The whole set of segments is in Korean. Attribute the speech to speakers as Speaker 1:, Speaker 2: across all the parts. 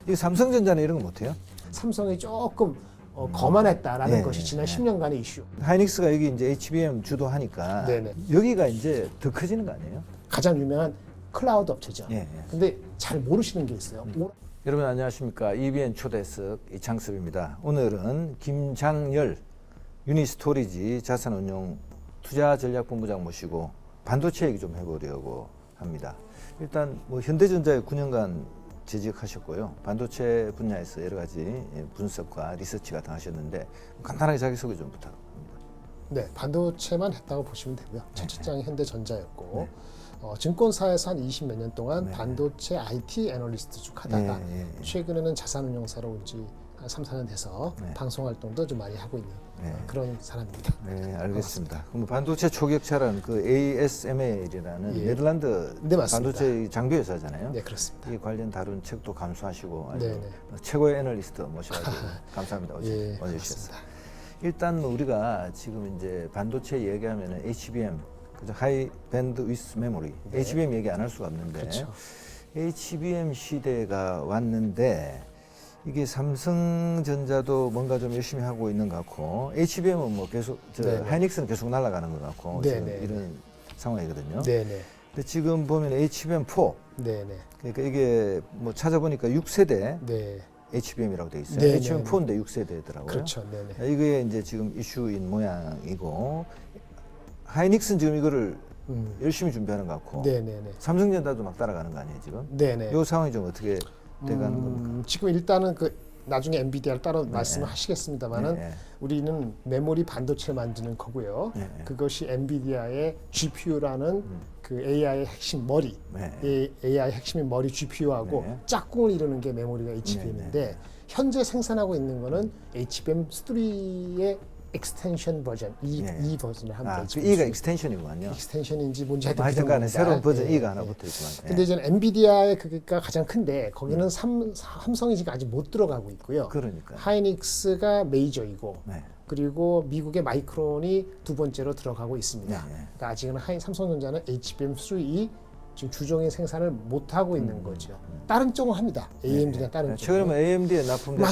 Speaker 1: 이 삼성전자는 이런 거 못해요?
Speaker 2: 삼성이 조금 거만했다라는
Speaker 1: 네,
Speaker 2: 것이 지난
Speaker 1: 네.
Speaker 2: 10년간의 이슈.
Speaker 1: 하이닉스가 여기 이제 HBM 주도하니까
Speaker 2: 네네.
Speaker 1: 여기가 이제 더 커지는 거 아니에요?
Speaker 2: 가장 유명한 클라우드 업체죠.
Speaker 1: 예, 예.
Speaker 2: 근데 잘 모르시는 게 있어요.
Speaker 1: 여러분 안녕하십니까? EBN 초대석 이창섭입니다. 오늘은 김장열 유니스토리지 자산운용 투자전략본부장 모시고 반도체 얘기 좀 해보려고 합니다. 일단 뭐 현대전자에 9년간 재직하셨고요. 반도체 분야에서 여러 가지 분석과 리서치 같은 거 하셨는데 간단하게 자기소개 좀 부탁합니다.
Speaker 2: 네, 반도체만 했다고 보시면 되고요. 첫 직장이 현대전자였고 증권사에서 한 20몇 년 동안 반도체 IT 애널리스트 쭉 하다가 최근에는 자산운용사로 이제 한 3, 4년 돼서 방송 활동도 좀 많이 하고 있는 그런 사람입니다.
Speaker 1: 네, 알겠습니다. 그럼 반도체 초격차라는 그 ASML이라는
Speaker 2: 예.
Speaker 1: 네덜란드
Speaker 2: 네, 맞습니다.
Speaker 1: 반도체 장비 회사잖아요.
Speaker 2: 네, 그렇습니다.
Speaker 1: 이 관련 다룬 책도 감수하시고 아주
Speaker 2: 네네.
Speaker 1: 최고의 애널리스트 모셔가지고 감사합니다.
Speaker 2: 예,
Speaker 1: 와주셨어요. 일단 우리가 지금 이제 반도체 얘기하면 HBM, 그죠? 하이 밴드 위스 메모리, HBM 얘기 안 할 수가 없는데
Speaker 2: 그렇죠.
Speaker 1: HBM 시대가 왔는데 이게 삼성전자도 뭔가 좀 열심히 하고 있는 것 같고 HBM은 뭐 계속 하이닉스는 계속 날아가는 것 같고 지금 이런 상황이거든요.
Speaker 2: 네네.
Speaker 1: 근데 지금 보면 HBM4
Speaker 2: 네네.
Speaker 1: 그러니까 이게 뭐 찾아보니까 6세대
Speaker 2: 네.
Speaker 1: HBM이라고 돼 있어요.
Speaker 2: 네,
Speaker 1: HBM4인데 6세대더라고요.
Speaker 2: 그렇죠. 네네.
Speaker 1: 이게 이제 지금 이슈인 모양이고 하이닉스는 지금 이거를 열심히 준비하는 것 같고
Speaker 2: 네네네.
Speaker 1: 삼성전자도 막 따라가는 거 아니에요 지금?
Speaker 2: 네네.
Speaker 1: 이 상황이 좀 어떻게 돼가는 겁니까?
Speaker 2: 지금 일단은 그 나중에 엔비디아를 따로 말씀을 하시겠습니다만은
Speaker 1: 네.
Speaker 2: 우리는 메모리 반도체를 만드는 거고요.
Speaker 1: 네.
Speaker 2: 그것이 엔비디아의 GPU라는 그 AI의 핵심 머리,
Speaker 1: 네.
Speaker 2: AI 핵심인 머리 GPU하고
Speaker 1: 네.
Speaker 2: 짝꿍을 이루는 게 메모리가 HBM인데 현재 생산하고 있는 거는 HBM3의 익스텐션 버전, 이 버전을 합니다.
Speaker 1: 그 E가 익스텐션이구만요.
Speaker 2: 익스텐션인지 뭔지 하여튼
Speaker 1: 하여튼 간에
Speaker 2: 모릅니다.
Speaker 1: 새로운 버전
Speaker 2: 예,
Speaker 1: E가 하나
Speaker 2: 예.
Speaker 1: 붙어 있구만.
Speaker 2: 근데 이제 엔비디아의 그가 가장 큰데 거기는 삼성이 지금 아직 못 들어가고 있고요.
Speaker 1: 그러니까.
Speaker 2: 하이닉스가 메이저이고
Speaker 1: 네.
Speaker 2: 그리고 미국의 마이크론이 두 번째로 들어가고 있습니다.
Speaker 1: 네.
Speaker 2: 그러니까 아직은 삼성전자는 HBM3 지금 주종의 생산을 못 하고 있는 거죠. 다른 쪽은 합니다. AMD가 다른 쪽.
Speaker 1: 최근에 AMD에 납품됐다 기사가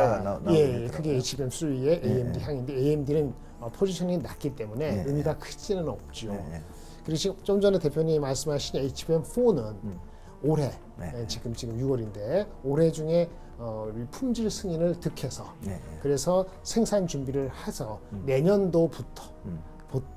Speaker 2: 맞습니다.
Speaker 1: 나오고
Speaker 2: 예, 그게 HBM3의 AMD 향인데 AMD는 포지셔닝이 낮기 때문에 의미가 크지는 없죠. 그리고 지금 좀 전에 대표님이 말씀하신 HBM4는 올해 지금 6월인데 올해 중에 품질 승인을 득해서 그래서 생산 준비를 해서 내년도부터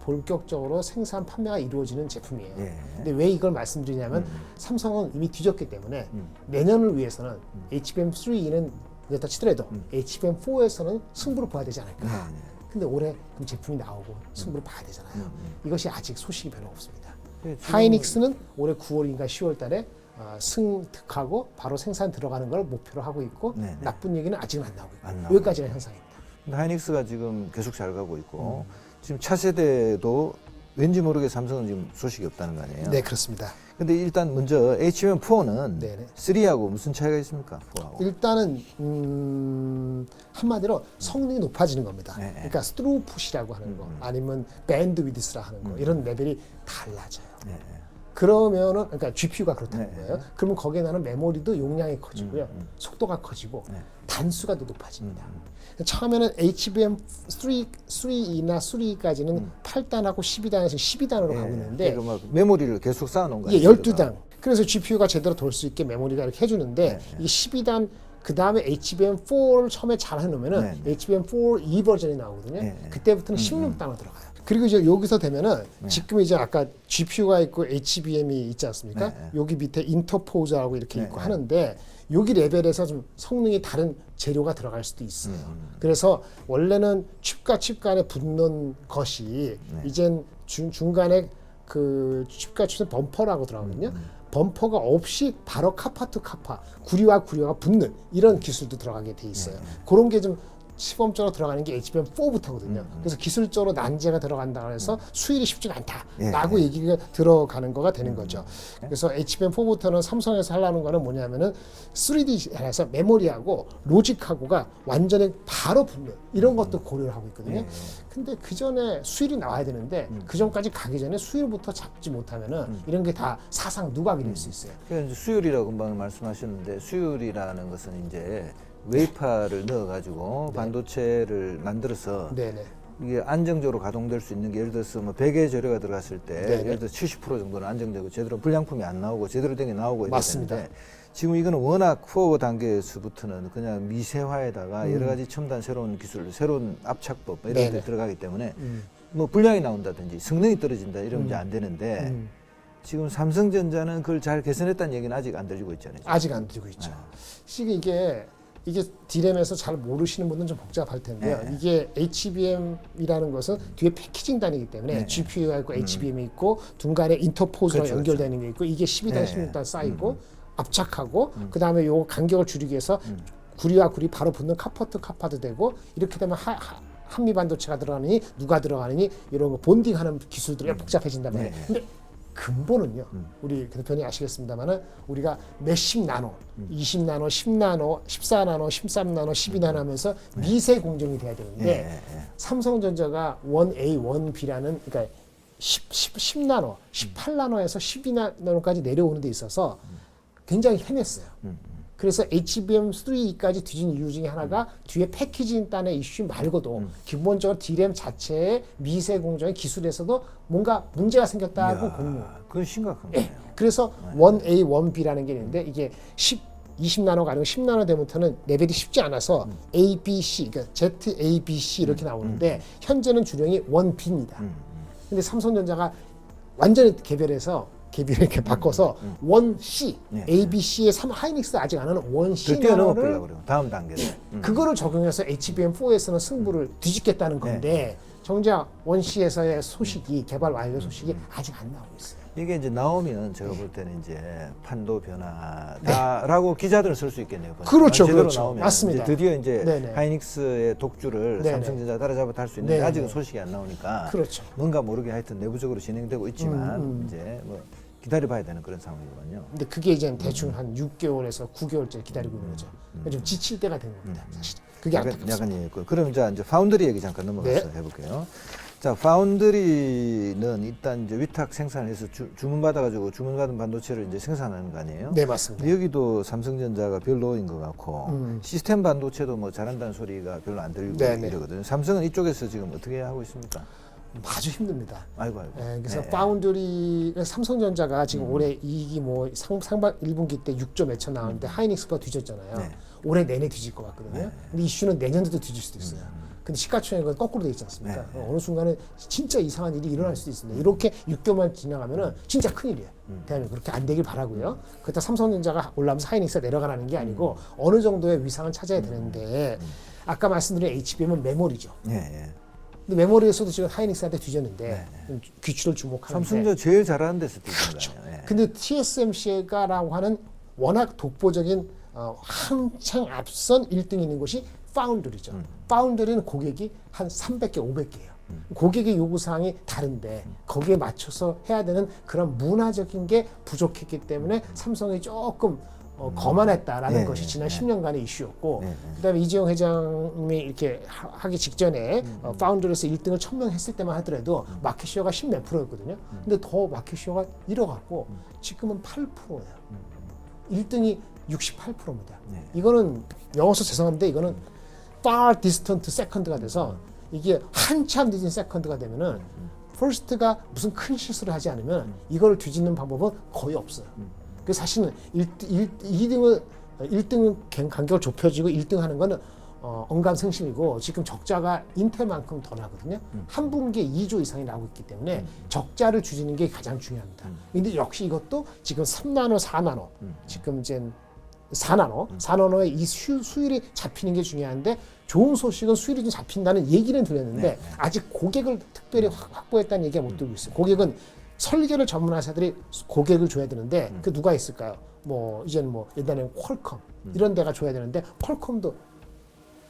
Speaker 2: 본격적으로 생산 판매가 이루어지는 제품이에요. 근데 왜 이걸 말씀드리냐면 삼성은 이미 뒤졌기 때문에 내년을 위해서는 HBM3는 이렇다 치더라도 HBM4에서는 승부를 봐야 되지 않을까. 근데 올해 그 제품이 나오고 승부를 봐야 되잖아요. 이것이 아직 소식이 별로 없습니다. 하이닉스는 올해 9월인가 10월 달에 승득하고 바로 생산 들어가는 걸 목표로 하고 있고 나쁜 얘기는 아직은 안 나오고 있고 여기까지가 현상입니다.
Speaker 1: 근데 하이닉스가 지금 계속 잘 가고 있고 지금 차세대도 왠지 모르게 삼성은 지금 소식이 없다는 거 아니에요?
Speaker 2: 네, 그렇습니다.
Speaker 1: 근데 일단 먼저 HBM4는
Speaker 2: 네네.
Speaker 1: 3하고 무슨 차이가 있습니까? 4하고.
Speaker 2: 일단은 한마디로 성능이 높아지는 겁니다. 그러니까 스루풋이라고 하는 거 아니면 밴드위드스라 하는 거 이런 레벨이 달라져요. 그러면은 그러니까 GPU가 그렇다는 거예요. 그러면 거기에 나는 메모리도 용량이 커지고요, 속도가 커지고 단수가 더 높아집니다. 처음에는 HBM3나 3까지는 8단하고 12단에서 12단으로 가고 있는데
Speaker 1: 막 메모리를 계속 쌓아놓은 거예요.
Speaker 2: 12단. 그래서 GPU가 제대로 돌 수 있게 메모리가 이렇게 해주는데 이 12단 그 다음에 HBM4를 처음에 잘 해놓으면은 HBM4 E 버전이 나오거든요. 그때부터는 16단으로 들어가요. 그리고 이제 여기서 되면은 지금 이제 아까 GPU가 있고 HBM이 있지 않습니까? 여기 밑에 인터포저하고 이렇게 있고 하는데 여기 레벨에서 좀 성능이 다른 재료가 들어갈 수도 있어요. 그래서 원래는 칩과 칩 간에 붙는 것이 이젠 중간에 그 칩과 칩은 범퍼라고 들어가거든요. 범퍼가 없이 바로 카파 투 카파, 구리와 구리가 붙는 이런 기술도 들어가게 돼 있어요. 그런 게 좀 시범적으로 들어가는 게 HBM4부터거든요. 그래서 기술적으로 난제가 들어간다고 해서 수율이 쉽지가 않다라고 얘기가 들어가는 거가 되는 거죠. 그래서 HBM4부터는 삼성에서 하려는 거는 뭐냐면은 3D에서 메모리하고 로직하고가 완전히 바로 붙는 이런 것도 고려를 하고 있거든요. 근데 그 전에 수율이 나와야 되는데 그 전까지 가기 전에 수율부터 잡지 못하면은 이런 게 다 사상 누각이 될 수 있어요.
Speaker 1: 그러니까 이제 수율이라고 금방 말씀하셨는데 수율이라는 것은 이제 웨이파를 넣어가지고 반도체를 만들어서
Speaker 2: 네네.
Speaker 1: 이게 안정적으로 가동될 수 있는 게 예를 들어서 뭐 100의 재료가 들어갔을 때
Speaker 2: 네네.
Speaker 1: 예를 들어서 70% 정도는 안정되고 제대로 불량품이 안 나오고 제대로 된 게 나오고 이래야
Speaker 2: 맞습니다.
Speaker 1: 되는데 지금 이거는 워낙 코어 단계에서부터는 그냥 미세화에다가 여러 가지 첨단 새로운 기술, 새로운 압착법 이런
Speaker 2: 네네.
Speaker 1: 데 들어가기 때문에 뭐 불량이 나온다든지 성능이 떨어진다 이러면 이제 안 되는데 지금 삼성전자는 그걸 잘 개선했다는 얘기는 아직 안 들리고 있잖아요.
Speaker 2: 아직 안 들고 있죠. 이게 D램에서 잘 모르시는 분들은 좀 복잡할 텐데요. 이게 HBM이라는 것은 뒤에 패키징 단위이기 때문에 GPU가 있고 HBM이 있고 중간에 인터포즈랑
Speaker 1: 그렇죠,
Speaker 2: 연결되는 게 있고 이게 12단 16단 쌓이고 압착하고 그 다음에 요 간격을 줄이기 위해서 구리와 구리 바로 붙는 카파도 되고 이렇게 되면 한미 반도체가 들어가느니 누가 들어가느니 이런 거 본딩하는 기술들이 복잡해진단 말이에요. 근데 근본은요. 우리 대표님 아시겠습니다만은 우리가 몇십 나노, 20나노, 10나노, 14나노, 13나노, 12나노 하면서 미세 공정이 돼야 되는데 삼성전자가 1A, 1B라는 그러니까 10나노, 18나노에서 12나노까지 내려오는 데 있어서 굉장히 헤맸어요. 그래서 HBM3까지 뒤진 이유 중에 하나가 뒤에 패키징 단의 이슈 말고도 기본적으로 D램 자체의 미세 공정의 기술에서도 뭔가 문제가 생겼다고 공유.
Speaker 1: 그건 심각한 거예요.
Speaker 2: 그래서 1A, 1B라는 게 있는데 이게 20나노가 아니고 10나노 되면서는 레벨이 쉽지 않아서 A, B, C, 그러니까 Z, A, B, C 이렇게 나오는데 현재는 주령이 1B입니다. 근데 삼성전자가 완전히 개별해서 이렇게 바꿔서 1C, A, B, C의 하이닉스 아직 안 하는 1C
Speaker 1: 뛰어넘어
Speaker 2: 나노를
Speaker 1: 보려고 그래요. 다음 단계를.
Speaker 2: 그거를 적용해서 HBM4에서는 승부를 뒤집겠다는 건데 정작 1C에서의 소식이 개발 완료 소식이 아직 안 나오고 있어요.
Speaker 1: 이게 이제 나오면 제가 볼 때는 이제 판도 변화다라고 기자들은 쓸 수 있겠네요.
Speaker 2: 그렇죠,
Speaker 1: 제대로
Speaker 2: 그렇죠.
Speaker 1: 나오면
Speaker 2: 맞습니다.
Speaker 1: 이제 드디어 이제
Speaker 2: 네네.
Speaker 1: 하이닉스의 독주를
Speaker 2: 네네.
Speaker 1: 삼성전자 따라잡아 탈 수 있는데
Speaker 2: 네네.
Speaker 1: 아직은 소식이 안 나오니까
Speaker 2: 그렇죠.
Speaker 1: 뭔가 모르게 하여튼 내부적으로 진행되고 있지만 이제 뭐 기다려봐야 되는 그런 상황이거든요.
Speaker 2: 근데 그게 이제 대충 한 6개월에서 9개월째 기다리고 있는 거죠. 좀 지칠 때가 되는 겁니다. 사실 그게 안타깝습니다.
Speaker 1: 약간 이해했고요. 그럼 이제 파운드리 얘기 잠깐 넘어가서 해볼게요. 자, 파운드리는 일단 이제 위탁 생산해서 주문 받아가지고 주문받은 반도체를 이제 생산하는 거 아니에요?
Speaker 2: 네, 맞습니다.
Speaker 1: 근데 여기도 삼성전자가 별로인 것 같고 시스템 반도체도 뭐 잘한다는 소리가 별로 안 들리고
Speaker 2: 네네.
Speaker 1: 이러거든요. 삼성은 이쪽에서 지금 어떻게 하고 있습니까?
Speaker 2: 아주 힘듭니다.
Speaker 1: 아이고.
Speaker 2: 그래서 파운드리 삼성전자가 지금 올해 이익이 뭐 상반 1분기 때 6조 몇천 나왔는데 하이닉스가 뒤졌잖아요. 올해 내내 뒤질 것 같거든요. 근데 이슈는 내년도도 뒤질 수도 있어요. 근데 시가총액은 거꾸로 돼 있지 않습니까? 어느 순간에 진짜 이상한 일이 일어날 수도 있습니다. 이렇게 6개월만 지나가면은 진짜 큰일이에요. 대한민국 그렇게 안 되길 바라고요. 그렇다 삼성전자가 올라오면서 하이닉스가 내려가는 게 아니고 어느 정도의 위상은 찾아야 되는데 아까 말씀드린 HBM은 메모리죠. 근데 메모리에서도 지금 하이닉스한테 뒤졌는데 귀추를 주목하는데
Speaker 1: 삼성전자 제일 잘하는 데서 뛰는
Speaker 2: 그렇죠.
Speaker 1: 거예요.
Speaker 2: 근데 TSMC가라고 하는 워낙 독보적인 한창 앞선 1등이 있는 곳이 파운드리죠. 파운드리는 고객이 한 300개, 500개예요. 고객의 요구사항이 다른데 거기에 맞춰서 해야 되는 그런 문화적인 게 부족했기 때문에 삼성이 조금 거만했다라는 것이 지난 10년간의 이슈였고 그다음에 이재용 회장님이 이렇게 하기 직전에 파운드리에서 1등을 천명했을 때만 하더라도 마켓시어가 10몇 %였거든요. 근데 더 마켓시어가 잃어갔고 지금은 8%예요. 1등이 68%입니다. 이거는 영어서 죄송한데 이거는 far distant second가 돼서 이게 한참 늦은 세컨드가 되면은 first가 무슨 큰 실수를 하지 않으면 이걸 뒤집는 방법은 거의 없어요. 그래서 사실은 1등은 간격을 좁혀지고 1등 하는 거는 언감생심이고 지금 적자가 인텔만큼 더 나거든요. 한 분기에 2조 이상이 나오고 있기 때문에 적자를 줄이는 게 가장 중요합니다. 근데 역시 이것도 지금 3나노, 4나노 지금 이제 4나노의 이 수율이 잡히는 게 중요한데 좋은 소식은 수율이 좀 잡힌다는 얘기는 들렸는데 아직 고객을 특별히 확보했다는 얘기가 못 들고 있어요. 고객은 설계를 전문 회사들이 고객을 줘야 되는데 그 누가 있을까요? 뭐 이제는 뭐 옛날에는 퀄컴 이런 데가 줘야 되는데 퀄컴도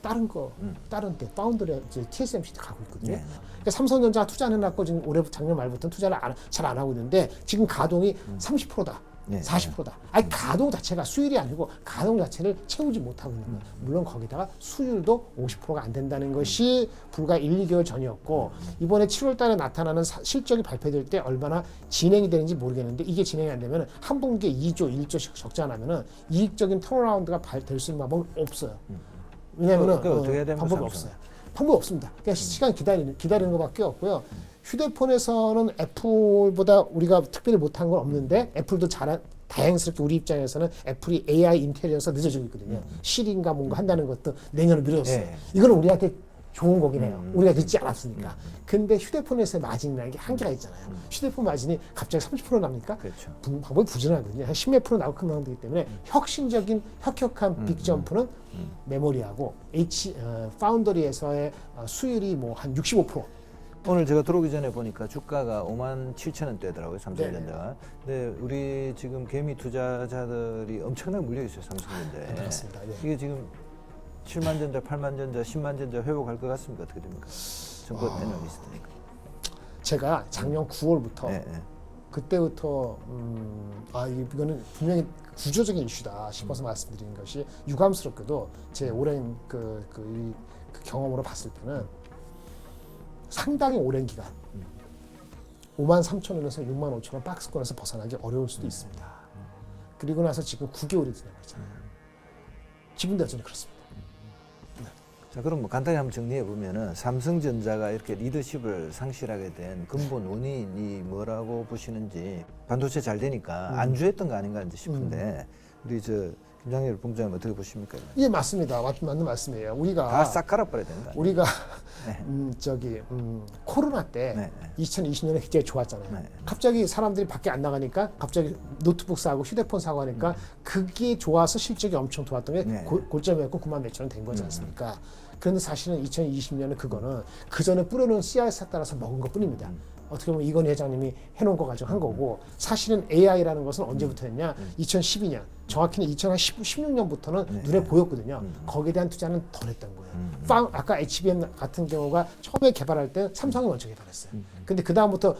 Speaker 2: 다른 파운드리 TSMC 가고 있거든요.
Speaker 1: 네.
Speaker 2: 그러니까 삼성전자 투자해놨고 지금 올해 작년 말부터 투자를 잘 안 하고 있는데 지금 가동이 30%다.
Speaker 1: 네.
Speaker 2: 40%다. 아니 가동 자체가 수율이 아니고 가동 자체를 채우지 못하고 있는 거예요. 물론 거기다가 수율도 50%가 안 된다는 것이 불과 1, 2개월 전이었고 이번에 7월 달에 나타나는 실적이 발표될 때 얼마나 진행이 되는지 모르겠는데 이게 진행이 안 되면 한 분기에 2조, 1조씩 적자 나면은 이익적인 턴어라운드가 될 수 있는 방법은 없어요. 왜냐면은
Speaker 1: 어떻게 해야 됩니까,
Speaker 2: 방법이
Speaker 1: 삼성은?
Speaker 2: 없어요. 방법이 없습니다. 그냥 시간 기다리는 것밖에 없고요. 휴대폰에서는 애플보다 우리가 특별히 못한 건 없는데 애플도 다행스럽게 우리 입장에서는 애플이 AI 인텔리전서 늦어지고 있거든요. 실인가 뭔가 한다는 것도 내년으로 미뤄졌어요.
Speaker 1: 네.
Speaker 2: 이거는 우리한테 좋은 거긴 해요. 우리가 늦지 않았으니까. 근데 휴대폰에서의 마진이라는 게 한계가 있잖아요. 휴대폰 마진이 갑자기 30% 납니까?
Speaker 1: 그렇죠.
Speaker 2: 방법이 부진하거든요. 한 10몇 프로 나올 그만 되기 때문에 혁혁한 빅점프는 메모리하고 파운더리에서의 수율이 뭐 한 65%.
Speaker 1: 오늘 제가 들어오기 전에 보니까 주가가 57,000원대더라고요, 삼성전자가. 근데 우리 지금 개미 투자자들이 엄청나게 물려 있어요, 삼성전자에.
Speaker 2: 네, 그렇습니다. 네.
Speaker 1: 이게 지금 7만 전자, 8만 전자, 10만 전자 회복할 것 같습니까? 어떻게 됩니까? 정권 애널리스트니까.
Speaker 2: 제가 작년 9월부터
Speaker 1: 네, 네.
Speaker 2: 그때부터 이거는 분명히 구조적인 이슈다 싶어서 말씀드리는 것이 유감스럽게도 제 오랜 그 경험으로 봤을 때는 상당히 오랜 기간 53,000원에서 65,000원 박스권에서 벗어나기 어려울 수도 있습니다. 그리고 나서 지금 9개월이 지나고 있잖아요. 지금도 여전히 그렇습니다.
Speaker 1: 자, 그럼 뭐 간단히 한번 정리해 보면은 삼성전자가 이렇게 리더십을 상실하게 된 근본 원인이 뭐라고 보시는지, 반도체 잘 되니까 안주했던 거 아닌가 이제 싶은데 우리 김장렬 본부장님 어떻게 보십니까?
Speaker 2: 예, 맞습니다. 맞는 말씀이에요. 우리가
Speaker 1: 다 싹 갈아버려야 되는 거 아니에요?
Speaker 2: 우리가
Speaker 1: 네.
Speaker 2: 코로나 때
Speaker 1: 네,
Speaker 2: 2020년에 굉장히 좋았잖아요.
Speaker 1: 네.
Speaker 2: 갑자기 사람들이 밖에 안 나가니까 갑자기 노트북 사고 휴대폰 사고 하니까 그게 좋아서 실적이 엄청 좋았던 게
Speaker 1: 네.
Speaker 2: 고점이었고 9만 몇천 원 된 거지 않습니까? 그런데 사실은 2020년에 그거는 그 전에 뿌려놓은 씨앗에 따라서 먹은 것 뿐입니다. 어떻게 보면 이건희 회장님이 해놓은 거 가지고 한 거고, 사실은 AI라는 것은 언제부터 했냐? 2012년, 정확히는 2016년부터는
Speaker 1: 네.
Speaker 2: 눈에 보였거든요. 거기에 대한 투자는 덜 했던 거예요. 아까 HBM 같은 경우가 처음에 개발할 때 삼성이 먼저 개발했어요. 근데 그 다음부터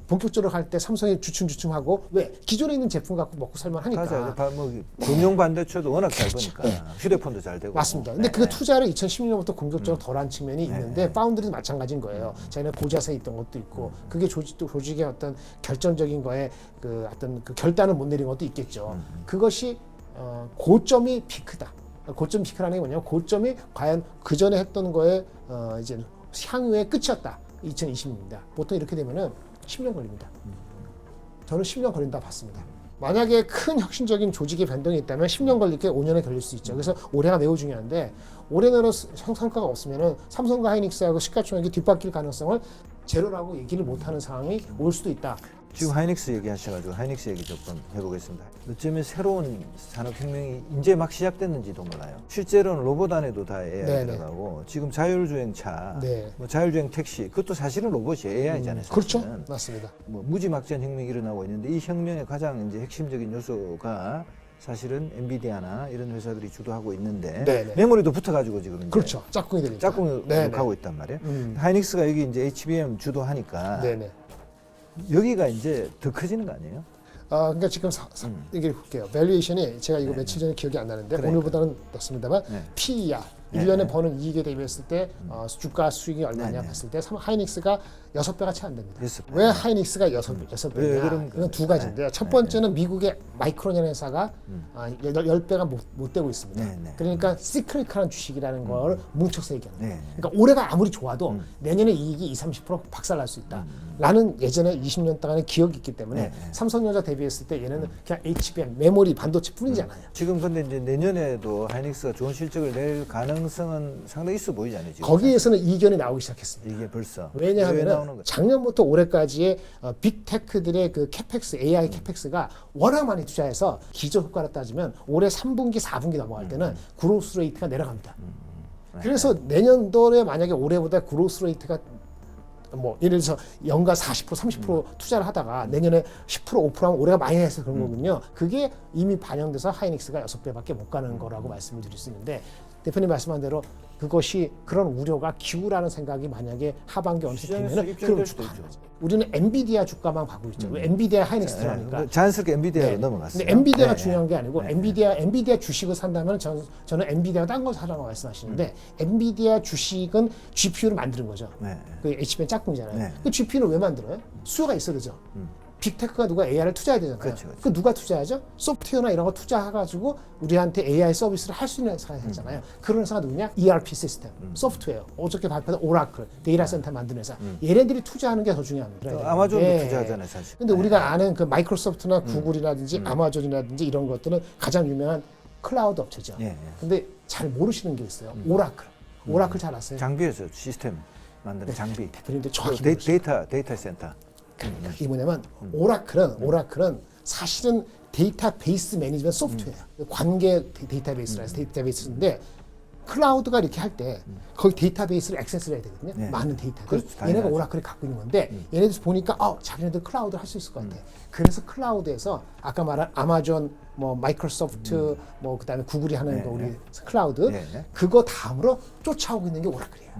Speaker 2: 본격적으로 할 때 삼성이 주춤주춤하고, 왜? 기존에 있는 제품 갖고 먹고 살만 하니까.
Speaker 1: 맞아요. 뭐 금융 반도체도 워낙 잘 보니까 휴대폰도 잘 되고.
Speaker 2: 맞습니다. 근데 그 투자를 2016년부터 공격적으로 덜한 측면이 있는데 파운드리도 마찬가지인 거예요. 자기네 고자세에 있던 것도 있고, 그게 조직의 어떤 결정적인 거에 어떤 결단을 못 내린 것도 있겠죠. 그것이 고점이 피크다. 고점 피크라는 게 뭐냐면 고점이 과연 그 전에 했던 거에 이제 향후의 끝이었다. 2020년입니다. 보통 이렇게 되면은 10년 걸립니다. 저는 10년 걸린다 봤습니다. 만약에 큰 혁신적인 조직의 변동이 있다면 10년 걸릴 게 5년에 걸릴 수 있죠. 그래서 올해가 매우 중요한데 올해 내로 성과가 없으면은 삼성과 하이닉스하고 시가총액이 뒷바뀔 가능성을 제로라고 얘기를 못하는 상황이 올 수도 있다.
Speaker 1: 지금 하이닉스 얘기하셔가지고 하이닉스 얘기 조금 해보겠습니다. 어쩌면 새로운 산업혁명이 이제 막 시작됐는지도 몰라요. 실제로는 로봇 안에도 다 AI
Speaker 2: 네네.
Speaker 1: 들어가고 지금 자율주행차,
Speaker 2: 네.
Speaker 1: 뭐 자율주행 택시, 그것도 사실은 로봇이 AI잖아요.
Speaker 2: 그렇죠.
Speaker 1: 사실은.
Speaker 2: 맞습니다.
Speaker 1: 뭐 무지막지한 혁명이 일어나고 있는데 이 혁명의 가장 이제 핵심적인 요소가 사실은 엔비디아나 이런 회사들이 주도하고 있는데
Speaker 2: 네네.
Speaker 1: 메모리도 붙어가지고 지금 이제
Speaker 2: 그렇죠. 짝꿍이 되니까.
Speaker 1: 짝꿍으로
Speaker 2: 네네.
Speaker 1: 가고 있단 말이에요. 하이닉스가 여기 이제 HBM 주도하니까
Speaker 2: 네네.
Speaker 1: 여기가 이제 더 커지는 거 아니에요?
Speaker 2: 그러니까 지금 얘기를 볼게요. 밸류에이션이 제가 이거 며칠 전에 기억이 안 나는데
Speaker 1: 그러니까.
Speaker 2: 오늘보다는 낮습니다만
Speaker 1: 네.
Speaker 2: PER
Speaker 1: 네,
Speaker 2: 1년에
Speaker 1: 네.
Speaker 2: 버는 이익에 대비했을 때 주가 수익이 얼마냐
Speaker 1: 네, 네.
Speaker 2: 봤을 때 하이닉스가 6배가 채 안 됩니다.
Speaker 1: 6배.
Speaker 2: 왜 하이닉스가 6배냐?
Speaker 1: 왜 그런
Speaker 2: 그건 두
Speaker 1: 거죠?
Speaker 2: 가지인데요.
Speaker 1: 네.
Speaker 2: 첫 번째는 미국의 마이크론이라는 회사가 10배가 못 되고 있습니다.
Speaker 1: 네, 네.
Speaker 2: 그러니까 시크릿한 주식이라는 걸 뭉쳐서 얘기하는 거예요.
Speaker 1: 네.
Speaker 2: 그러니까 올해가 아무리 좋아도 내년에 이익이 20-30% 박살날 수 있다. 라는 예전에 20년 동안의 기억이 있기 때문에
Speaker 1: 네.
Speaker 2: 삼성전자 대비했을 때 얘네는 그냥 HBM, 메모리, 반도체 뿐이잖아요.
Speaker 1: 지금 근데 이제 내년에도 하이닉스가 좋은 실적을 낼 가능성은 상당히 있어 보이잖아요. 지금.
Speaker 2: 거기에서는 이견이 나오기 시작했습니다.
Speaker 1: 이게 벌써
Speaker 2: 왜냐하면
Speaker 1: 왜 나오는 거죠?
Speaker 2: 작년부터 올해까지의 빅테크들의 그 캐펙스, AI 캐펙스가 워낙 많이 투자해서 기저 효과를 따지면 올해 3분기, 4분기 넘어갈 때는 그로스 레이트가 내려갑니다. 그래서 내년도에 만약에 올해보다 그로스 레이트가 뭐 예를 들어서 연간 40%, 30% 투자를 하다가 내년에 10%, 5% 하면 올해가 많이 해서 그런 거군요. 그게 이미 반영돼서 하이닉스가 6배밖에 못 가는 거라고 말씀을 드릴 수 있는데 대표님 말씀한 대로 그것이 그런 우려가 기우라는 생각이 만약에 하반기 어느
Speaker 1: 시장에서
Speaker 2: 되면은
Speaker 1: 입증될
Speaker 2: 그럼
Speaker 1: 수도
Speaker 2: 주가는
Speaker 1: 있죠.
Speaker 2: 거죠. 우리는 엔비디아 주가만 가고 있죠. 엔비디아 하이닉스 들어가니까.
Speaker 1: 자연스럽게 엔비디아로
Speaker 2: 네.
Speaker 1: 넘어갔어요.
Speaker 2: 근데 엔비디아가
Speaker 1: 네,
Speaker 2: 중요한 게 아니고
Speaker 1: 네.
Speaker 2: 엔비디아 주식을 산다면 저는 엔비디아 딴 거 사라고 말씀하시는데 엔비디아 주식은 GPU를 만드는 거죠.
Speaker 1: 네.
Speaker 2: 그 HBM 짝꿍이잖아요.
Speaker 1: 네.
Speaker 2: 그 GPU는 왜 만들어요? 수요가 있어야 되죠. 빅테크가 누가 AI를 투자해야 되잖아요.
Speaker 1: 그렇죠.
Speaker 2: 그 누가 투자하죠? 소프트웨어나 이런 거 투자해가지고 우리한테 AI 서비스를 할 수 있는 회사가 있잖아요. 그런 회사가 누구냐? ERP 시스템, 소프트웨어. 어저께 발표한 오라클, 데이터 센터 만드는 회사. 얘네들이 투자하는 게 더 중요합니다.
Speaker 1: 또 아마존도
Speaker 2: 예.
Speaker 1: 투자하잖아요, 사실.
Speaker 2: 근데 우리가 아는 그 마이크로소프트나 구글이라든지 아마존이라든지 이런 것들은 가장 유명한 클라우드 업체죠.
Speaker 1: 예, 예.
Speaker 2: 근데 잘 모르시는 게 있어요. 오라클. 오라클 잘 아세요?
Speaker 1: 장비에서 시스템 만드는 장비.
Speaker 2: 대표님들 정확히
Speaker 1: 그
Speaker 2: 모르시죠.
Speaker 1: 데이터 센터.
Speaker 2: 그게 뭐냐면 오라클은 사실은 데이터베이스 매니지먼트 소프트웨어예요. 관계 데이터베이스라 해서 데이터베이스인데 클라우드가 이렇게 할 때 거기 데이터베이스를 액세스를 해야 되거든요.
Speaker 1: 네.
Speaker 2: 많은 데이터들.
Speaker 1: 그렇죠,
Speaker 2: 얘네가
Speaker 1: 당연하죠.
Speaker 2: 오라클이 갖고 있는 건데 얘네들 보니까 자기네들 클라우드를 할 수 있을 것 같아. 그래서 클라우드에서 아까 말한 아마존, 뭐 마이크로소프트, 뭐 그다음에 구글이 하는
Speaker 1: 네,
Speaker 2: 거 우리
Speaker 1: 네.
Speaker 2: 클라우드
Speaker 1: 네, 네.
Speaker 2: 그거 다음으로 쫓아오고 있는 게 오라클이에요.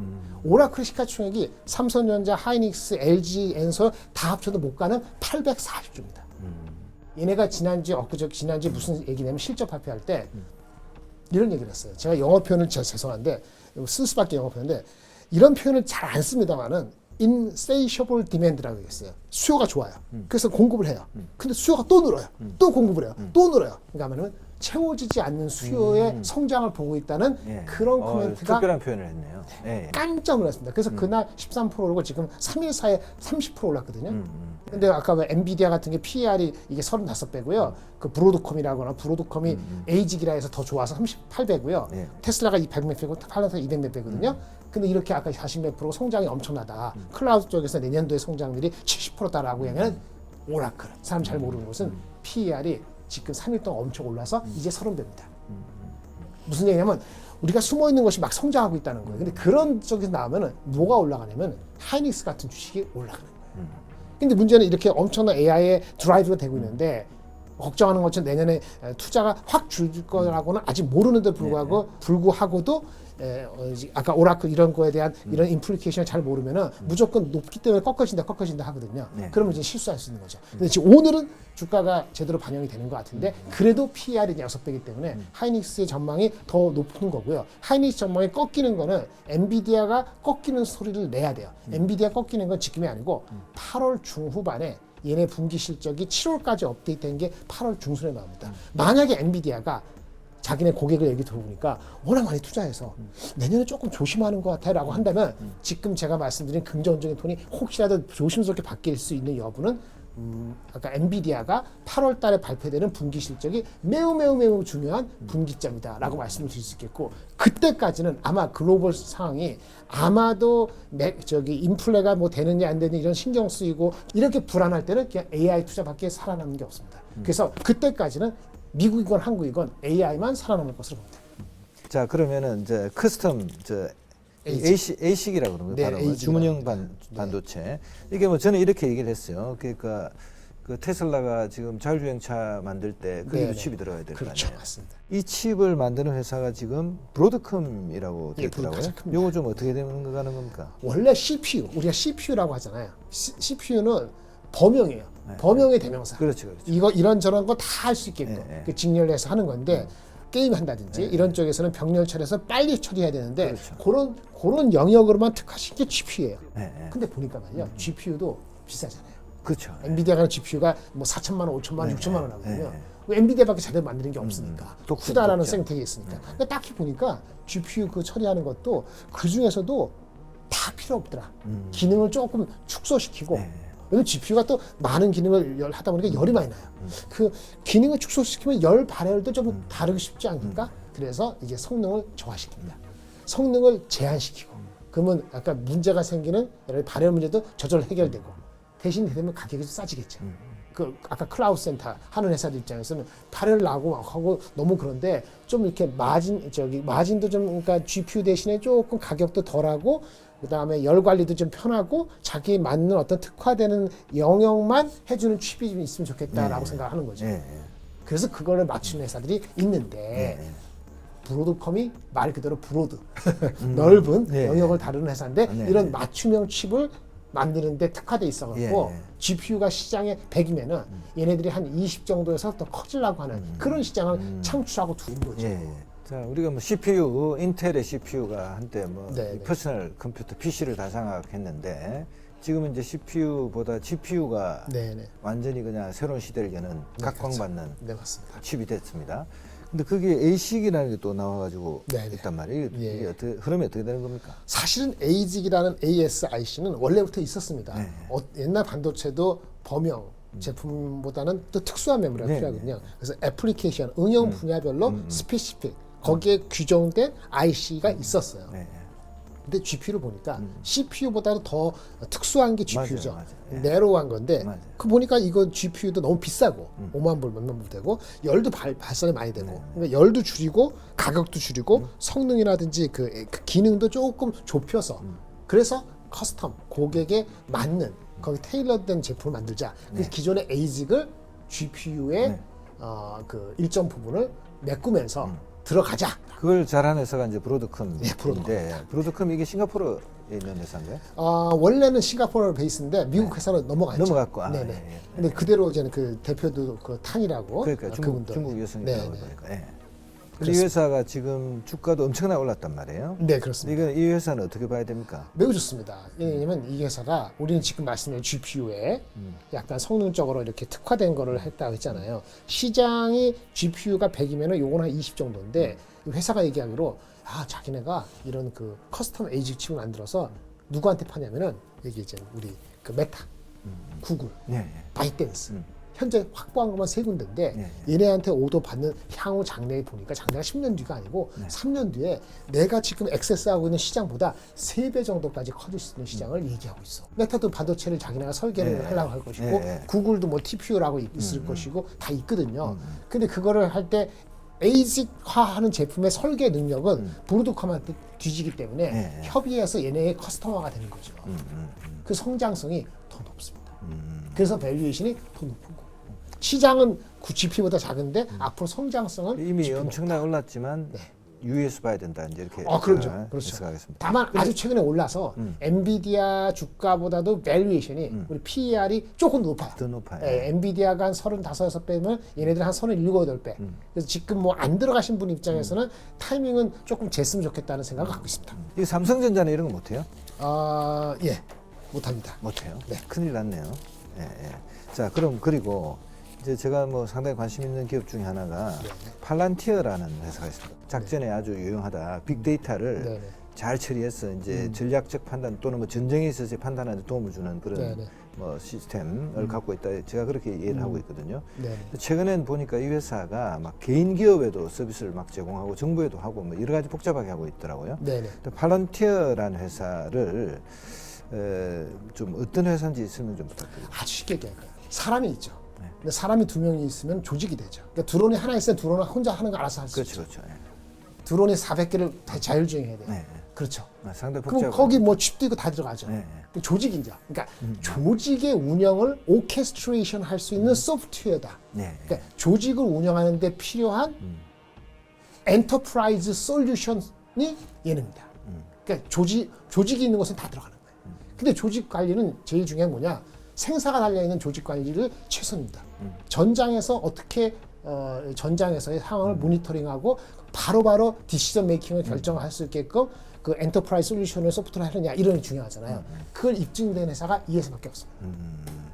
Speaker 2: 오라클 시가총액이 삼성전자, 하이닉스, LG, 엔솔 다 합쳐도 못 가는 840조입니다. 얘네가 지난주에 무슨 얘기냐면 실적 발표할 때 이런 얘기를 했어요. 제가 영어 표현을 죄송한데 쓸 수밖에 영어 표현인데 이런 표현을 잘 안 씁니다만은 insatiable demand라고 얘기했어요. 수요가 좋아요. 그래서 공급을 해요. 근데 수요가 또 늘어요. 또 공급을 해요. 또 늘어요. 그러니까 하면은 채워지지 않는 수요의 성장을 보고 있다는
Speaker 1: 예.
Speaker 2: 그런 코멘트가
Speaker 1: 특별한 표현을 했네요. 예.
Speaker 2: 깜짝 놀랐습니다. 그래서 그날 13% 오르고 지금 3일 사이에 30% 올랐거든요. 근데 아까 왜 엔비디아 같은 게 PER이 이게 35배고요. 그 브로드컴이 에이직이라 해서 더 좋아서 38배고요.
Speaker 1: 예.
Speaker 2: 테슬라가 200몇 배고 팔라서 200몇 배거든요. 근데 이렇게 아까 40몇 프로 성장이 엄청나다. 클라우드 쪽에서 내년도에 성장률이 70%다라고 하면 오라클. 사람 잘 모르는 것은 PER이 지금 3일 동안 엄청 올라서 이제 30배입니다. 무슨 얘기냐면 우리가 숨어 있는 것이 막 성장하고 있다는 거예요. 근데 그런 쪽에서 나오면은 뭐가 올라가냐면 하이닉스 같은 주식이 올라가는 거예요. 근데 문제는 이렇게 엄청난 AI의 드라이브가 되고 있는데 걱정하는 것처럼 내년에 투자가 확 줄 거라고는 아직 모르는데 불구하고도 아까 오라클 이런 거에 대한 이런 인플리케이션을 잘 모르면은 무조건 높기 때문에 꺾어진다 하거든요.
Speaker 1: 네.
Speaker 2: 그러면 이제 실수할 수 있는 거죠. 근데 지금 오늘은 주가가 제대로 반영이 되는 것 같은데 그래도 PER이 6배이기 때문에 하이닉스의 전망이 더 높은 거고요. 하이닉스 전망이 꺾이는 거는 엔비디아가 꺾이는 소리를 내야 돼요. 엔비디아 꺾이는 건 지금이 아니고 8월 중후반에 얘네 분기 실적이 7월까지 업데이트된 게 8월 중순에 나옵니다. 만약에 엔비디아가 자기네 고객을 얘기 들어보니까 워낙 많이 투자해서 내년에 조금 조심하는 것 같아요 라고 한다면 지금 제가 말씀드린 긍정적인 톤이 혹시라도 조심스럽게 바뀔 수 있는 여부는 아까 엔비디아가 8월 달에 발표되는 분기 실적이 매우 중요한 분기점이다 라고 말씀을 드릴 수 있겠고 그때까지는 아마 글로벌 상황이 아마도 인플레가 뭐 되느냐 안 되느냐 이런 신경 쓰이고 이렇게 불안할 때는 그냥 AI 투자밖에 살아남는 게 없습니다. 그래서 그때까지는 미국이건 한국이건 AI만 살아남을 것으로 봅니다.
Speaker 1: 자, 그러면은 이제 커스텀 ASIC이라고 그러는 거예요.
Speaker 2: 네,
Speaker 1: 바로
Speaker 2: ASIC
Speaker 1: 주문형
Speaker 2: 라고
Speaker 1: 반도체. 이게 뭐 저는 이렇게 얘기를 했어요. 그러니까 그 테슬라가 지금 자율주행차 만들 때 거기도 칩이 들어가야 될 거
Speaker 2: 그렇죠,
Speaker 1: 아니에요.
Speaker 2: 맞습니다.
Speaker 1: 이 칩을 만드는 회사가 지금 브로드컴이라고
Speaker 2: 예,
Speaker 1: 되어 있더라고요.
Speaker 2: 가장 큽니다.
Speaker 1: 요거 좀 어떻게 되는 겁니까?
Speaker 2: 원래 CPU, 우리가 CPU라고 하잖아요. CPU는 범용이에요. 범용의 대명사.
Speaker 1: 그렇죠.
Speaker 2: 이런저런 거 다 할 수 있게끔
Speaker 1: 네.
Speaker 2: 그 직렬해서 하는 건데 게임 한다든지 이런 쪽에서는 병렬 처리해서 빨리 처리해야 되는데
Speaker 1: 그렇죠.
Speaker 2: 그런 영역으로만 특화시킨 게 GPU예요.
Speaker 1: 네.
Speaker 2: 근데 보니까 말이요, GPU도 비싸잖아요.
Speaker 1: 그렇죠.
Speaker 2: 엔비디아가 하는 GPU가 뭐 4천만 원, 5천만 원, 6천만 원 하거든요.
Speaker 1: 네.
Speaker 2: 왜 엔비디아밖에 제대로 만드는 게 없으니까.
Speaker 1: 독수리
Speaker 2: 후다라는
Speaker 1: 독자.
Speaker 2: 생태계 있으니까. 근데 딱히 보니까 GPU 그 처리하는 것도 그 중에서도 다 필요 없더라. 기능을 조금 축소시키고. 왜냐면 GPU가 또 많은 기능을 하다 보니까 열이 많이 나요. 그 기능을 축소시키면 열 발열도 좀 다르기 쉽지 않을까? 그래서 이게 성능을 저하시킵니다. 성능을 제한시키고. 그러면 아까 문제가 생기는 여러 발열 문제도 저절로 해결되고. 대신 되면 가격이 좀 싸지겠죠. 그 아까 클라우드 센터 하는 회사들 입장에서는 발열 나고 막 하고 너무 그런데 좀 이렇게 마진도 좀 그러니까 GPU 대신에 조금 가격도 덜하고 그다음에 열 관리도 좀 편하고 자기 맞는 어떤 특화되는 영역만 해주는 칩이 좀 있으면 좋겠다라고 생각하는 거죠. 그래서 그거를 맞추는 회사들이 있는데 브로드컴이 말 그대로 브로드 넓은
Speaker 1: 예.
Speaker 2: 영역을 다루는 회사인데
Speaker 1: 네.
Speaker 2: 이런 맞춤형 칩을 만드는데 특화돼 있어갖고
Speaker 1: 예.
Speaker 2: GPU가 시장에 100이면은 얘네들이 한 20 정도에서 더 커지려고 하는 그런 시장을 창출하고 두는 거죠.
Speaker 1: 예. 자, 우리가 뭐 CPU, 인텔의 CPU가 한때 뭐
Speaker 2: 네,
Speaker 1: 이
Speaker 2: 네.
Speaker 1: 퍼스널 컴퓨터 PC를 다 장악했는데 지금은 이제 CPU보다 GPU가
Speaker 2: 네네.
Speaker 1: 완전히 그냥 새로운 시대를 여는 각광받는
Speaker 2: 네 맞습니다.
Speaker 1: 칩이 됐습니다. 근데 그게 ASIC이라는 게 또 나와가지고
Speaker 2: 네, 네.
Speaker 1: 있단 말이에요.
Speaker 2: 예.
Speaker 1: 이게 흐름이 어떻게 되는 겁니까?
Speaker 2: 사실은 ASIC이라는 ASIC는 원래부터 있었습니다.
Speaker 1: 네.
Speaker 2: 옛날 반도체도 범용 제품보다는 또 특수한 메모리가
Speaker 1: 네,
Speaker 2: 필요하거든요. 그래서 애플리케이션, 응용 분야별로 스페시픽 거기에 규정된 IC가 있었어요.
Speaker 1: 네.
Speaker 2: 근데 GPU를 보니까 CPU보다도 더 특수한 게 GPU죠.
Speaker 1: 맞아요. 예.
Speaker 2: 내로한 건데
Speaker 1: 맞아요.
Speaker 2: 그 보니까 이거 GPU도 너무 비싸고 5만 불, 몇만 불 되고 열도 발산이 많이 되고 그러니까 열도 줄이고 가격도 줄이고 성능이라든지 그 기능도 조금 좁혀서 그래서 커스텀 고객에 맞는 거기 테일러된 제품을 만들자. 그래서 기존의 ASIC을 GPU의 그 일정 부분을 메꾸면서 들어가자.
Speaker 1: 그걸 잘하는 회사가 이제 브로드컴인데
Speaker 2: 브로드컴입니다.
Speaker 1: 브로드컴 이게 싱가포르에 있는 회사인가요?
Speaker 2: 원래는 싱가포르 베이스인데 미국 회사로 넘어갔죠.
Speaker 1: 넘어갔고, 아,
Speaker 2: 네네.
Speaker 1: 예, 예.
Speaker 2: 근데 그대로 이제는 그 대표도 그 탕이라고.
Speaker 1: 그러니까
Speaker 2: 그분도.
Speaker 1: 중국 여성이라고
Speaker 2: 네네.
Speaker 1: 보니까. 예. 근데 이 회사가 지금 주가도 엄청나게 올랐단 말이에요.
Speaker 2: 네 그렇습니다.
Speaker 1: 이건 이 회사는 어떻게 봐야 됩니까?
Speaker 2: 매우 좋습니다. 왜냐면 이 회사가 우리는 지금 말씀드린 GPU에 약간 성능적으로 이렇게 특화된 거를 했다고 했잖아요. 시장이 GPU가 100이면 요건 한 20 정도인데 이 회사가 얘기하기로 자기네가 이런 그 커스텀 ASIC 칩을 만들어서 누구한테 파냐면은 여기 이제 우리 그 메타, 구글,
Speaker 1: 예, 예.
Speaker 2: 바이댄스 현재 확보한 것만 세 군데인데
Speaker 1: 예.
Speaker 2: 얘네한테 오더 받는 향후 장래에 보니까 장래가 10년 뒤가 아니고 3년 뒤에 내가 지금 액세스하고 있는 시장보다 3배 정도까지 커질 수 있는 시장을 얘기하고 있어. 메타도 반도체를 자기네가 설계를
Speaker 1: 예.
Speaker 2: 하려고 할 것이고
Speaker 1: 예.
Speaker 2: 구글도 뭐 TPU라고 있을 것이고 다 있거든요. 근데 그거를 할 때 ASIC화하는 제품의 설계 능력은 브로드컴한테 뒤지기 때문에
Speaker 1: 예.
Speaker 2: 협의해서 얘네의 커스터머가 되는 거죠. 그 성장성이 더 높습니다. 그래서 밸류에이션이 더 높은 거고. 시장은 GP보다 작은데 앞으로 성장성은
Speaker 1: 이미
Speaker 2: GP 가
Speaker 1: 엄청나게 올랐지만 유의해서 봐야 된다 이제 이렇게
Speaker 2: 그렇죠. 그렇죠.
Speaker 1: 생각하겠습니다.
Speaker 2: 다만 아주 최근에 올라서 엔비디아 주가보다도 밸류에이션이 우리 PER이 조금 높아요.
Speaker 1: 더 높아요.
Speaker 2: 엔비디아가 한 35배면 얘네들 한 37, 8배. 그래서 지금 뭐 안 들어가신 분 입장에서는 타이밍은 조금 쟀으면 좋겠다는 생각을 갖고 있습니다.
Speaker 1: 이 삼성전자는 이런 거 못해요?
Speaker 2: 예, 못합니다.
Speaker 1: 못해요.
Speaker 2: 네.
Speaker 1: 큰일 났네요. 예, 예. 자, 그럼 그리고 이제 제가 뭐 상당히 관심 있는 기업 중에 하나가 팔란티어라는 회사가 있습니다. 작전에 아주 유용하다. 빅데이터를
Speaker 2: 네네.
Speaker 1: 잘 처리해서 이제 전략적 판단 또는 뭐 전쟁에 있어서 판단하는 데 도움을 주는 그런
Speaker 2: 네네.
Speaker 1: 뭐 시스템을 갖고 있다. 제가 그렇게 이해를 하고 있거든요.
Speaker 2: 네.
Speaker 1: 최근엔 보니까 이 회사가 막 개인 기업에도 서비스를 막 제공하고 정부에도 하고 뭐 여러 가지 복잡하게 하고 있더라고요.
Speaker 2: 네네.
Speaker 1: 팔란티어라는 회사를 좀 어떤 회사인지 설명 좀 부탁드립니다.
Speaker 2: 아주 쉽게 얘기할까요? 사람이 있죠. 근데 사람이 2명이 있으면 조직이 되죠. 그러니까 드론이 하나 있으면 드론은 혼자 하는 거 알아서 할 수 있죠.
Speaker 1: 그렇죠, 그렇죠. 예.
Speaker 2: 드론이 400개를 다 자율주행해야 돼요.
Speaker 1: 네.
Speaker 2: 그렇죠.
Speaker 1: 상당히
Speaker 2: 그럼
Speaker 1: 복잡한.
Speaker 2: 거기 뭐 칩도 이거 다 들어가죠.
Speaker 1: 네.
Speaker 2: 조직이죠. 그러니까 조직의 운영을 오케스트레이션 할 수 있는 소프트웨어다.
Speaker 1: 네.
Speaker 2: 그러니까 조직을 운영하는 데 필요한 엔터프라이즈 솔루션이 얘네입니다. 그러니까 조직이 있는 것은 다 들어가는 거예요. 근데 조직 관리는 제일 중요한 뭐냐? 생사가 달려있는 조직 관리를 최선입니다. 전장에서 어떻게 전장에서의 상황을 모니터링하고 바로바로 디시전 메이킹을 결정할 수 있게끔 그 엔터프라이즈 솔루션을 소프트웨어를 하느냐 이런 게 중요하잖아요. 그걸 입증된 회사가 이 회사밖에 없습니다.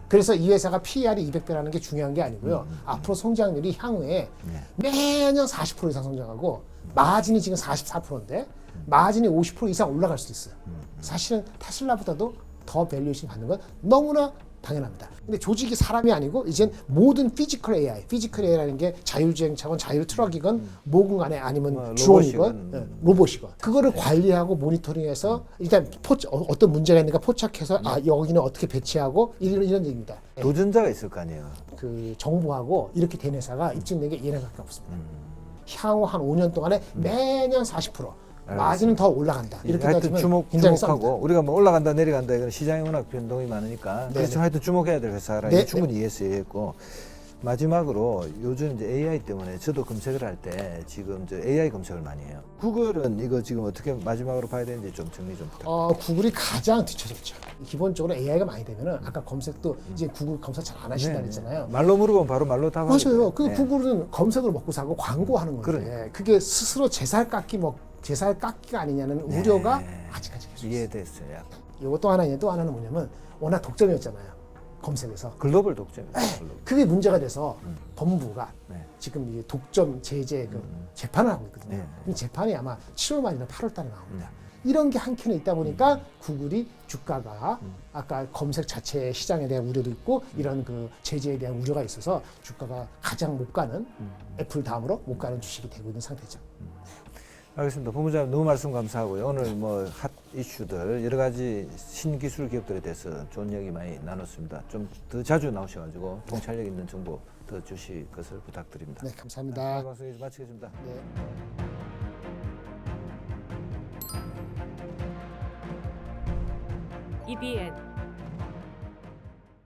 Speaker 2: 그래서 이 회사가 PER이 200배라는 게 중요한 게 아니고요. 앞으로 성장률이 향후에 매년 40% 이상 성장하고 마진이 지금 44%인데 마진이 50% 이상 올라갈 수도 있어요. 사실은 테슬라보다도 더 밸류에이션 받는 건 너무나 당연합니다. 근데 조직이 사람이 아니고 이젠 모든 피지컬 AI라는 게 자율주행차건 자율트럭이건 뭐건 간에 아니면 드론이건 로봇이건 그거를 관리하고 모니터링해서 일단 어떤 문제가 있는가 포착해서 여기는 어떻게 배치하고 이런 얘기입니다.
Speaker 1: 도전자가 있을 거 아니에요.
Speaker 2: 그 정부하고 이렇게 된 회사가 입증된 게 얘네밖에 없습니다. 향후 한 5년 동안에 매년 40% 마진은 더 올라간다. 이렇게
Speaker 1: 하여튼
Speaker 2: 따지면 굉장히 쌉니다.
Speaker 1: 주목하고 우리가 뭐 올라간다 내려간다 이건 시장이 워낙 변동이 많으니까
Speaker 2: 네네.
Speaker 1: 그래서 하여튼 주목해야 될 회사라
Speaker 2: 네,
Speaker 1: 충분히 이해했고 마지막으로 요즘 이제 AI 때문에 저도 검색을 할 때 지금 저 AI 검색을 많이 해요. 구글은 이거 지금 어떻게 마지막으로 봐야 되는지 좀 정리 좀 부탁드립니다.
Speaker 2: 구글이 가장 뒤쳐졌죠. 기본적으로 AI가 많이 되면은 아까 검색도 이제 구글 검사 잘 안 하신다 그랬잖아요.
Speaker 1: 말로 물어보면 바로 말로 답하는
Speaker 2: 맞아요. 그
Speaker 1: 네.
Speaker 2: 구글은 검색을 먹고 사고 광고하는 건데 그게 스스로 제살 깎기가 아니냐는 우려가 아직까지 계속 있어요.
Speaker 1: 이해됐어요. 약간.
Speaker 2: 이거 또 하나는 뭐냐면 워낙 독점이었잖아요. 검색에서.
Speaker 1: 글로벌 독점이죠. 글로벌.
Speaker 2: 그게 문제가 돼서 법무부가
Speaker 1: 네.
Speaker 2: 지금 이 독점 제재 그 재판을 하고 있거든요.
Speaker 1: 네.
Speaker 2: 이 재판이 아마 7월 말이나 8월 달에 나옵니다. 이런 게 한 켠에 있다 보니까 구글이 주가가 아까 검색 자체 시장에 대한 우려도 있고 이런 그 제재에 대한 우려가 있어서 주가가 가장 못 가는 애플 다음으로 못 가는 주식이 되고 있는 상태죠.
Speaker 1: 알겠습니다. 본부장님 너무 말씀 감사하고요. 오늘 뭐 핫 이슈들 여러 가지 신기술 기업들에 대해서 좋은 얘기 많이 나눴습니다. 좀 더 자주 나오셔가지고 통찰력 있는 정보 더 주실 것을 부탁드립니다.
Speaker 2: 네, 감사합니다.
Speaker 1: 방송 이제 마치겠습니다.
Speaker 2: 네.
Speaker 3: EBN